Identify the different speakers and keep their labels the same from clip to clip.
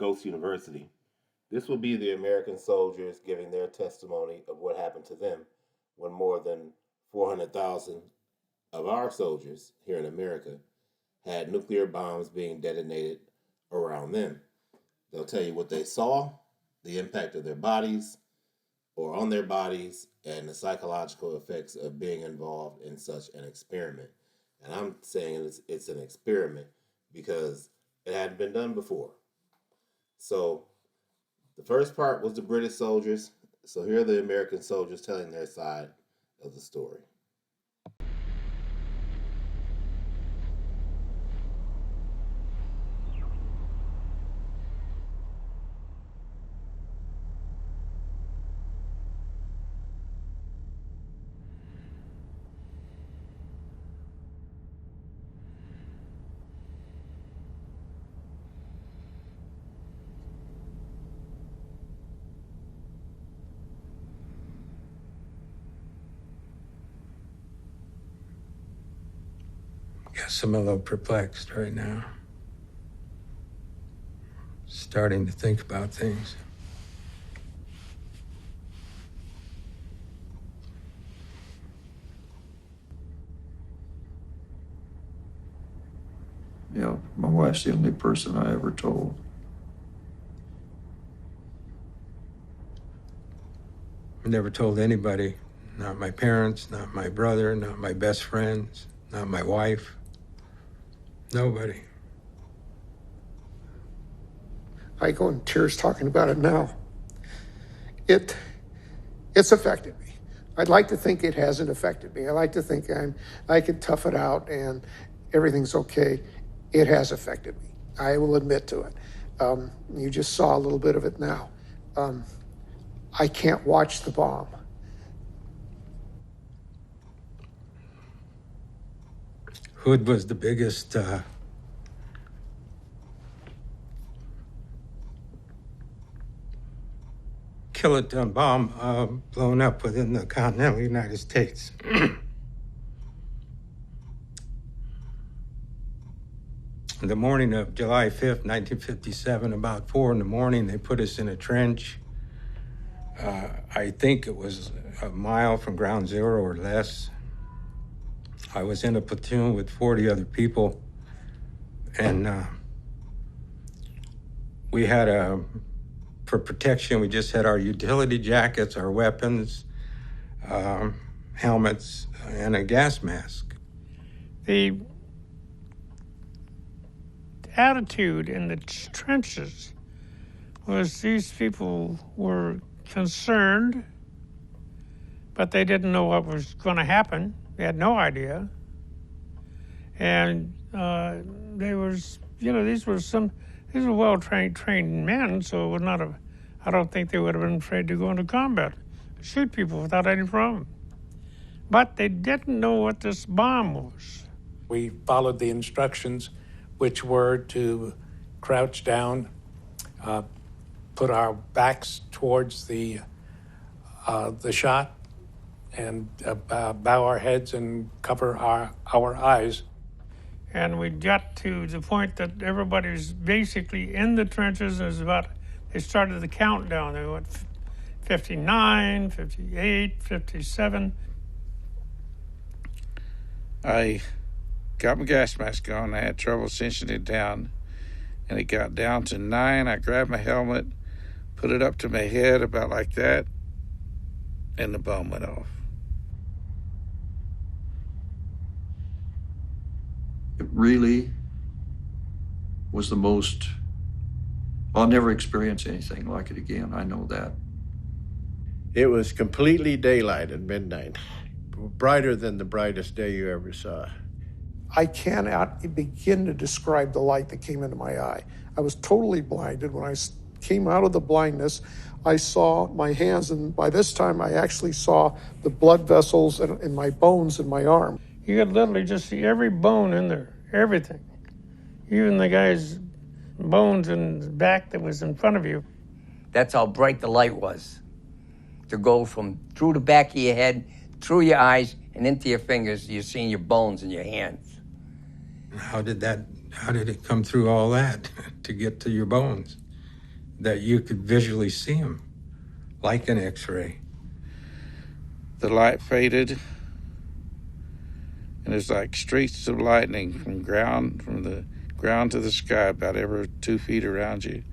Speaker 1: Coast University. This will be the American soldiers giving their testimony of what happened to them when more than 400,000 of our soldiers here in America had nuclear bombs being detonated around them. They'll tell you what they saw, the impact of their bodies or on their bodies, and the psychological effects of being involved in such an experiment. And I'm saying it's an experiment because it hadn't been done before. So the first part was the British soldiers. So here are the American soldiers telling their side of the story.
Speaker 2: Yes, I'm a little perplexed right now. Starting to think about things.
Speaker 3: Yeah, my wife's the only person I ever told.
Speaker 2: I never told anybody, not my parents, not my brother, not my best friends, not my wife. Nobody.
Speaker 4: I go in tears talking about it now. It's affected me. I'd like to think it hasn't affected me. I like to think I can tough it out and everything's okay. It has affected me. I will admit to it. You just saw a little bit of it now. I can't watch the bomb.
Speaker 2: Hood was the biggest kiloton bomb blown up within the continental United States. The morning of July 5th, 1957, about 4 in the morning, they put us in a trench. I think it was a mile from ground zero or less. I was in a platoon with 40 other people, and we had for protection, we just had our utility jackets, our weapons, helmets, and a gas mask.
Speaker 5: The attitude in the trenches was these people were concerned, but they didn't know what was going to happen. They had no idea. And these were well-trained men, so it would not have, I don't think they would have been afraid to go into combat, shoot people without any problem. But they didn't know what this bomb was.
Speaker 6: We followed the instructions, which were to crouch down, put our backs towards the shot, and bow our heads and cover our eyes.
Speaker 5: And we got to the point that everybody was basically in the trenches. They started the countdown. They went 59, 58, 57.
Speaker 7: I got my gas mask on. I had trouble cinching it down, and it got down to 9. I grabbed my helmet, put it up to my head about like that, and the bomb went off.
Speaker 3: It really was the most, I'll never experience anything like it again. I know that.
Speaker 8: It was completely daylight at midnight, brighter than the brightest day you ever saw.
Speaker 4: I cannot begin to describe the light that came into my eye. I was totally blinded. When I came out of the blindness, I saw my hands, and by this time I actually saw the blood vessels in my bones in my arm.
Speaker 5: You could literally just see every bone in there, everything. Even the guy's bones in the back that was in front of you.
Speaker 9: That's how bright the light was. To go from through the back of your head, through your eyes, and into your fingers, you're seeing your bones in your hands.
Speaker 2: How did it come through all that to get to your bones? that you could visually see them, like an X-ray.
Speaker 7: The light faded, and there's like streaks of lightning from the ground to the sky, about every 2 feet around you.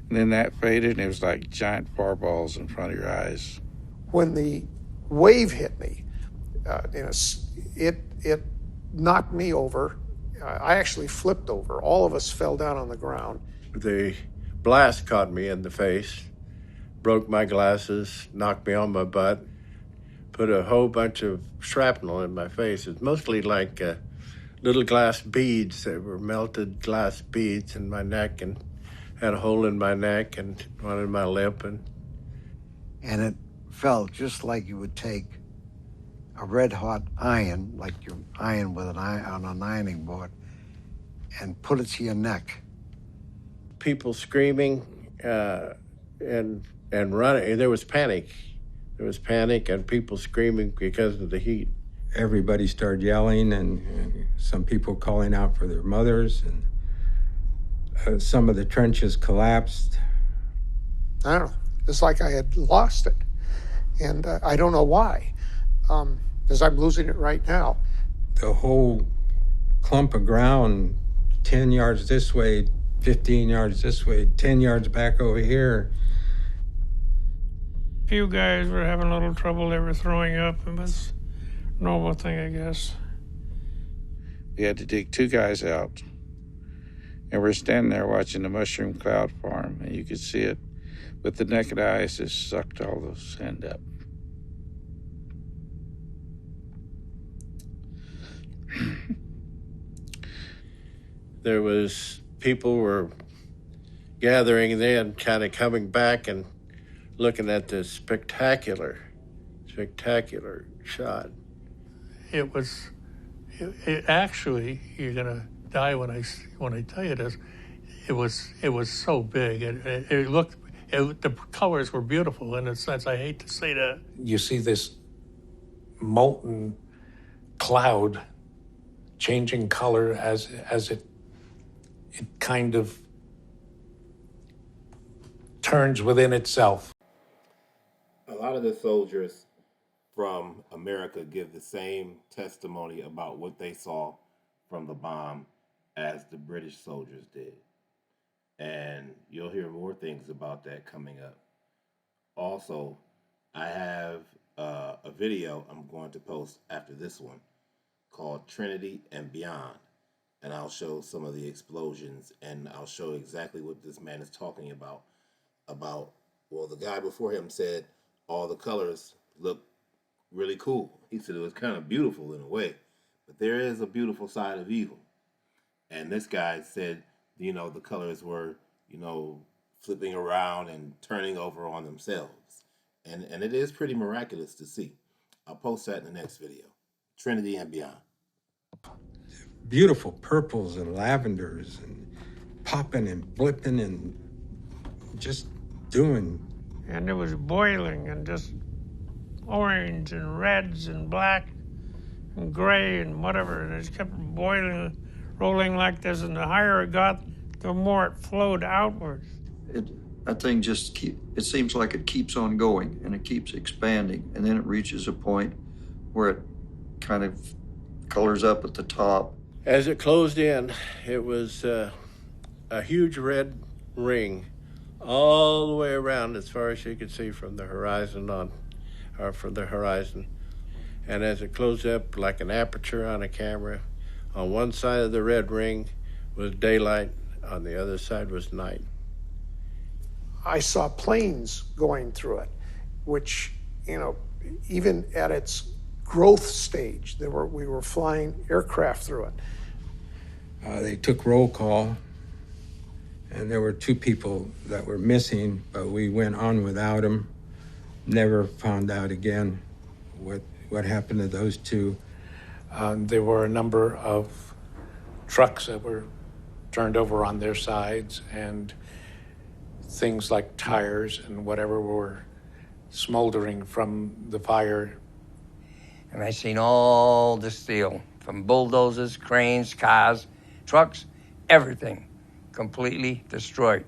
Speaker 7: And then that faded, and it was like giant fireballs in front of your eyes.
Speaker 4: When the wave hit me, it knocked me over. I actually flipped over. All of us fell down on the ground.
Speaker 8: The blast caught me in the face, broke my glasses, knocked me on my butt, put a whole bunch of shrapnel in my face. It's mostly like little glass beads that were melted glass beads in my neck, and had a hole in my neck and one in my lip.
Speaker 10: And it felt just like you would take a red-hot iron, like you iron with an iron on an ironing board, and put it to your neck.
Speaker 8: People screaming and running. There was panic. There was panic and people screaming because of the heat.
Speaker 2: Everybody started yelling, and some people calling out for their mothers, and some of the trenches collapsed.
Speaker 4: I don't know. It's like I had lost it. And I don't know why, because I'm losing it right now.
Speaker 2: The whole clump of ground, 10 yards this way, 15 yards this way, 10 yards back over here.
Speaker 5: A few guys were having a little trouble. They were throwing up. It was a normal thing, I guess.
Speaker 7: We had to dig 2 guys out. And we're standing there watching the mushroom cloud form, and you could see it with the naked eyes. Just sucked all the sand up.
Speaker 8: There was people were gathering then, kind of coming back and looking at this spectacular shot.
Speaker 5: It was, it actually, you're gonna die when I tell you this. It was so big. It looked, the colors were beautiful in a sense. I hate to say that.
Speaker 6: You see this molten cloud changing color as it kind of turns within itself.
Speaker 1: A lot of the soldiers from America give the same testimony about what they saw from the bomb as the British soldiers did. And you'll hear more things about that coming up. Also, I have a video I'm going to post after this one called Trinity and Beyond. And I'll show some of the explosions, and I'll show exactly what this man is talking about. Well, the guy before him said all the colors look really cool. He said it was kind of beautiful in a way, but there is a beautiful side of evil. And this guy said, the colors were, flipping around and turning over on themselves. And it is pretty miraculous to see. I'll post that in the next video. Trinity and Beyond.
Speaker 2: Beautiful purples and lavenders and popping and blipping and just doing.
Speaker 5: And it was boiling and just orange and reds and black and gray and whatever. And it just kept boiling, rolling like this. And the higher it got, the more it flowed outwards.
Speaker 3: That thing just it seems like it keeps on going and it keeps expanding. And then it reaches a point where it kind of colors up at the top.
Speaker 8: As it closed in, it was a huge red ring all the way around as far as you could see from the horizon And as it closed up like an aperture on a camera, on one side of the red ring was daylight, on the other side was night.
Speaker 4: I saw planes going through it, which, even at its growth stage, we were flying aircraft through it.
Speaker 2: They took roll call, and there were 2 people that were missing, but we went on without them. Never found out again what happened to those 2.
Speaker 6: There were a number of trucks that were turned over on their sides, and things like tires and whatever were smoldering from the fire.
Speaker 9: And I seen all the steel, from bulldozers, cranes, cars, trucks, everything completely destroyed.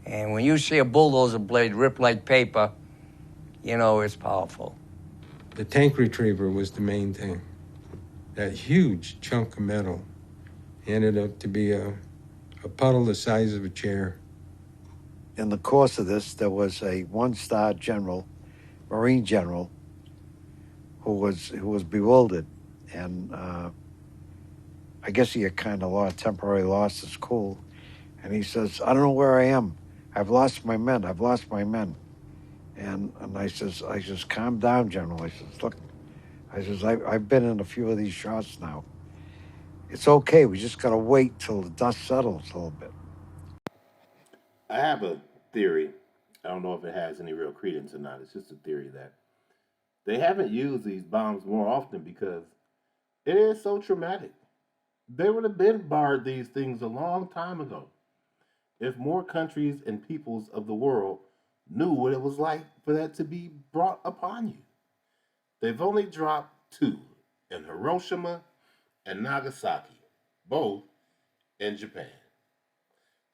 Speaker 9: And when you see a bulldozer blade rip like paper, you know it's powerful.
Speaker 2: The tank retriever was the main thing. That huge chunk of metal ended up to be a puddle the size of a chair.
Speaker 10: In the course of this, there was a one-star general, Marine general, who was bewildered, and I guess he had kind of temporarily lost his cool, and he says, "I don't know where I am. I've lost my men. I've lost my men." And I says, "Calm down, General." I says, "Look," I says, I've been in a few of these shots now. It's okay. We just got to wait till the dust settles a little bit.
Speaker 1: I have a theory. I don't know if it has any real credence or not. It's just a theory that they haven't used these bombs more often because it is so traumatic. They would have been barred these things a long time ago if more countries and peoples of the world knew what it was like for that to be brought upon you. They've only dropped two in Hiroshima and Nagasaki, both in Japan.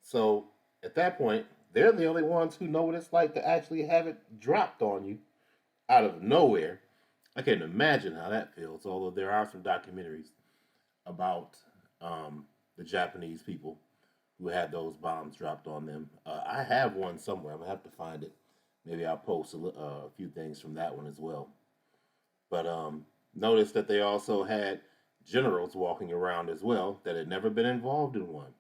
Speaker 1: So at that point, they're the only ones who know what it's like to actually have it dropped on you out of nowhere. I can't imagine how that feels, although there are some documentaries about the Japanese people who had those bombs dropped on them. I have one somewhere. I'm going to have to find it. Maybe I'll post a few things from that one as well. But notice that they also had generals walking around as well that had never been involved in one.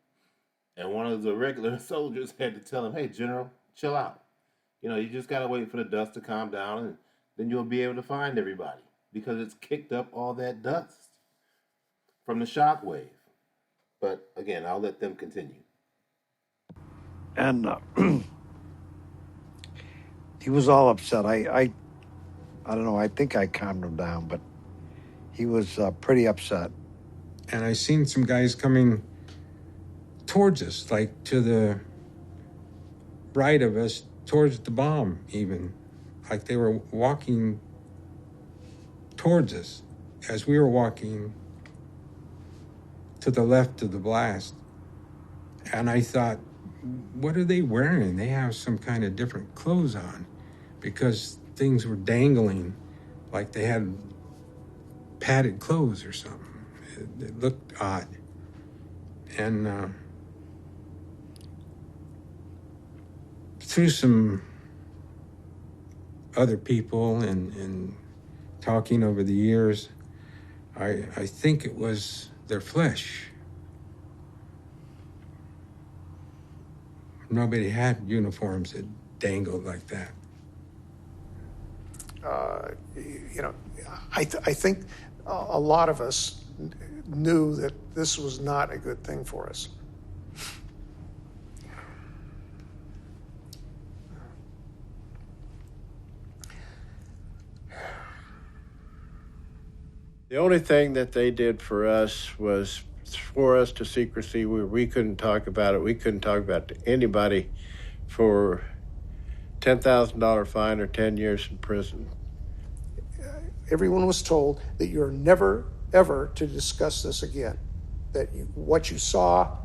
Speaker 1: And one of the regular soldiers had to tell him, "Hey, General, chill out. You know, you just got to wait for the dust to calm down and then you'll be able to find everybody because it's kicked up all that dust from the shock wave." But again, I'll let them continue.
Speaker 10: And he was all upset. I don't know. I think I calmed him down, but he was pretty upset.
Speaker 2: And I seen some guys coming towards us, like to the right of us, towards the bomb even. Like they were walking towards us as we were walking to the left of the blast. And I thought, what are they wearing? They have some kind of different clothes on because things were dangling like they had padded clothes or something. It looked odd. And through some other people and talking over the years, I think it was their flesh. Nobody had uniforms that dangled like that.
Speaker 4: You know, I think a lot of us knew that this was not a good thing for us.
Speaker 8: The only thing that they did for us was swore us to secrecy. We couldn't talk about it. We couldn't talk about it to anybody for $10,000 fine or 10 years in prison.
Speaker 4: Everyone was told that you're never, ever to discuss this again, that what you saw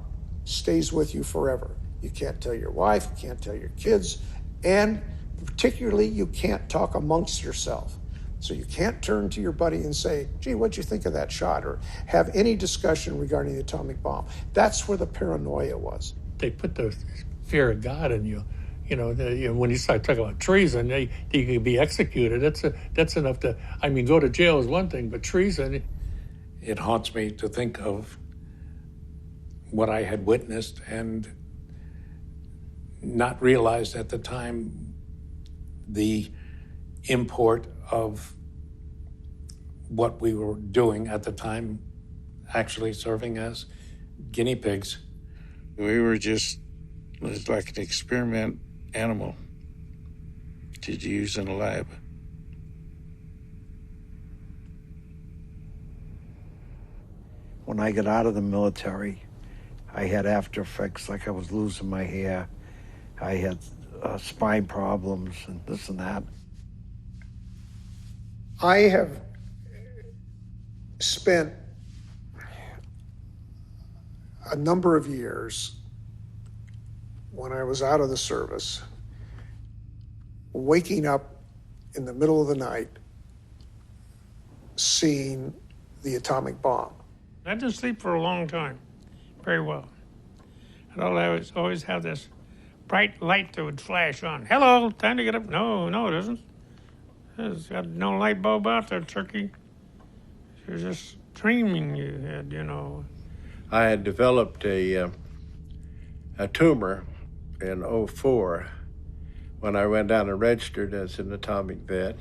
Speaker 4: stays with you forever. You can't tell your wife, you can't tell your kids, and particularly you can't talk amongst yourself. So you can't turn to your buddy and say, "Gee, what'd you think of that shot?" or have any discussion regarding the atomic bomb. That's where the paranoia was.
Speaker 5: They put the fear of God in you. You know, when you start talking about treason, you can be executed. That's enough to, I mean, go to jail is one thing, but treason.
Speaker 6: It haunts me to think of what I had witnessed and not realized at the time the import of what we were doing at the time, actually serving as guinea pigs.
Speaker 7: We were just, it was like an experiment animal to use in a lab.
Speaker 10: When I got out of the military, I had after effects, like I was losing my hair. I had spine problems and this and that.
Speaker 4: I have spent a number of years when I was out of the service, waking up in the middle of the night, seeing the atomic bomb.
Speaker 5: I didn't sleep for a long time, very well. And always have this bright light that would flash on. Hello, time to get up. No, it isn't. There's got no light bulb out there, turkey. You're just dreaming you had, you know.
Speaker 8: I had developed a tumor in '04 when I went down and registered as an atomic vet.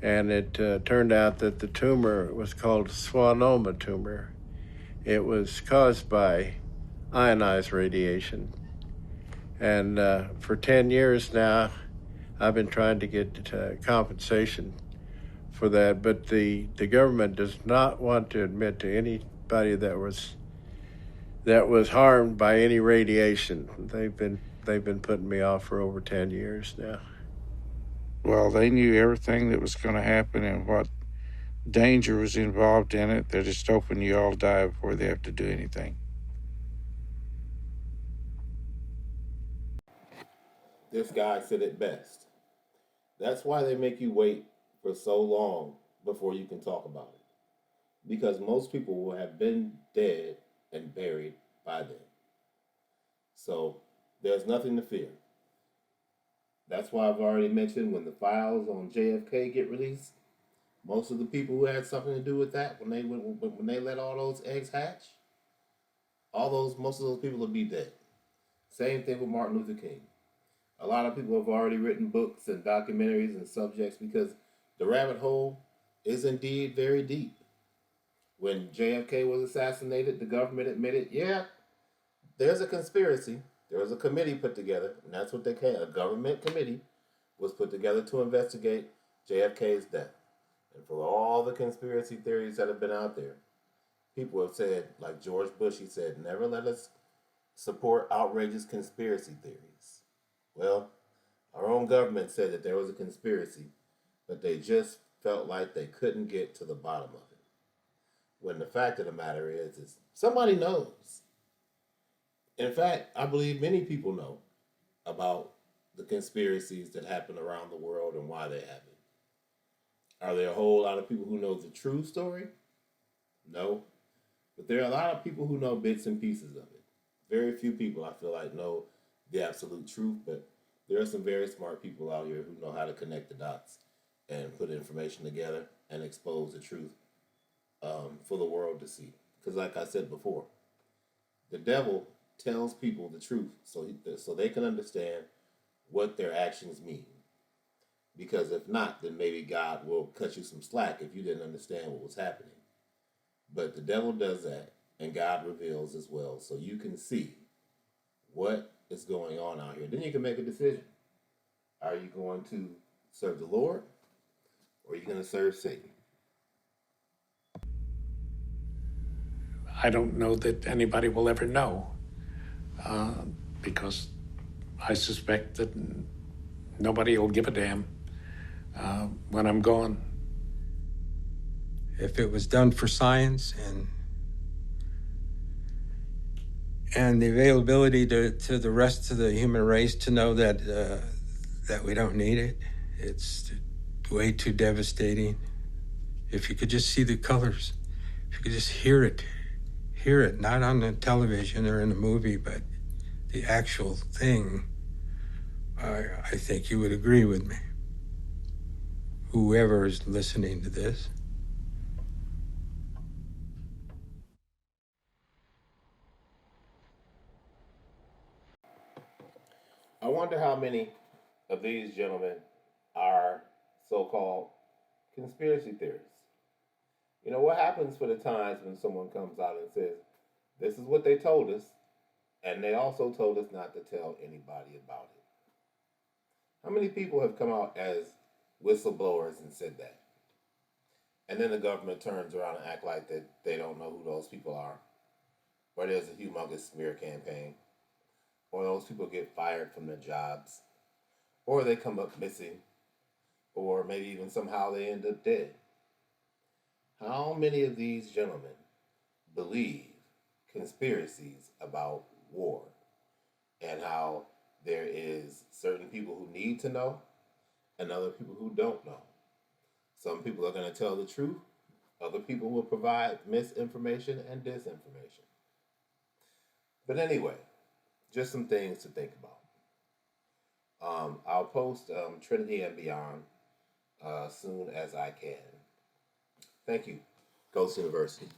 Speaker 8: And it turned out that the tumor was called schwannoma tumor. It was caused by ionized radiation. And for 10 years now, I've been trying to get compensation for that, but the government does not want to admit to anybody that was harmed by any radiation. They've been putting me off for over 10 years now.
Speaker 7: Well, they knew everything that was going to happen and what danger was involved in it. They're just hoping you all die before they have to do anything.
Speaker 1: This guy said it best. That's why they make you wait for so long before you can talk about it. Because most people will have been dead and buried by then. So there's nothing to fear. That's why I've already mentioned when the files on JFK get released, most of the people who had something to do with that, when they let all those eggs hatch, most of those people will be dead. Same thing with Martin Luther King. A lot of people have already written books and documentaries and subjects because the rabbit hole is indeed very deep. When JFK was assassinated, the government admitted, yeah, there's a conspiracy. There was a committee put together, and that's what they came. A government committee was put together to investigate JFK's death. And for all the conspiracy theories that have been out there, people have said, like George Bush, he said, never let us support outrageous conspiracy theories. Well, our own government said that there was a conspiracy, but they just felt like they couldn't get to the bottom of it. When the fact of the matter is somebody knows. In fact, I believe many people know about the conspiracies that happen around the world and why they happen. Are there a whole lot of people who know the true story? No. But there are a lot of people who know bits and pieces of it. Very few people, I feel like, know the absolute truth, but there are some very smart people out here who know how to connect the dots and put information together and expose the truth for the world to see. Because like I said before, the devil tells people the truth so they can understand what their actions mean. Because if not, then maybe God will cut you some slack if you didn't understand what was happening. But the devil does that, and God reveals as well, so you can see what is going on out here. Then you can make a decision. Are you going to serve the Lord, or are you going to serve Satan?
Speaker 6: I don't know that anybody will ever know, because I suspect that nobody will give a damn when I'm gone.
Speaker 2: If it was done for science and the availability to the rest of the human race to know that we don't need it, it's way too devastating. If you could just see the colors, if you could just hear it, not on the television or in the movie, but the actual thing, I think you would agree with me. Whoever is listening to this.
Speaker 1: I wonder how many of these gentlemen are so-called conspiracy theorists. You know, what happens for the times when someone comes out and says, this is what they told us, and they also told us not to tell anybody about it? How many people have come out as whistleblowers and said that? And then the government turns around and act like that they don't know who those people are. Or there's a humongous smear campaign. Or those people get fired from their jobs. Or they come up missing. Or maybe even somehow they end up dead. How many of these gentlemen believe conspiracies about war? And how there is certain people who need to know and other people who don't know. Some people are going to tell the truth. Other people will provide misinformation and disinformation. But anyway, just some things to think about. I'll post Trinity and Beyond soon as I can. Thank you, Ghost University.